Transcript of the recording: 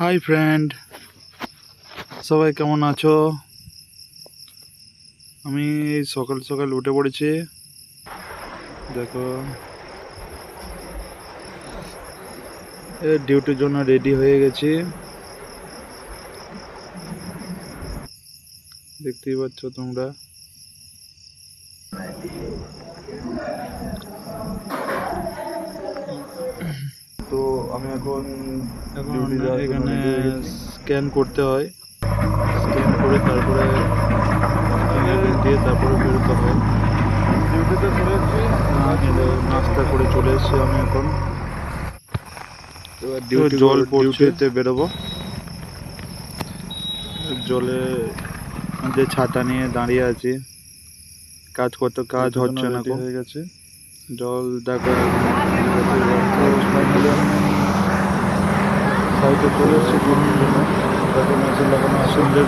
Hi friend, সবাই কেমন আছো? আমি সকাল সকাল উঠে পড়েছি। দেখো, ডিউটির জন্য রেডি হয়ে গেছি। দেখতেই পাচ্ছ তোমরা। তো আমি এখন এখানে স্ক্যান করতে হয়। স্ক্যান করে তারপরে ফিঙ্গারপ্রিন্ট দিয়ে তারপরে বেরোতে হয়। ডিউটিতে চলে এসেছি, নাস্তা করে চলে এসেছি আমি এখন। জল পড়ছে, বেরোবো। জলে যে ছাতা নিয়ে দাঁড়িয়ে আছি, কাজ করতে কাজ হচ্ছে না, হয়ে গেছে জল। দেখো সাইডে চলে এসেছি, দেখো মেশিন লাগানো আসলে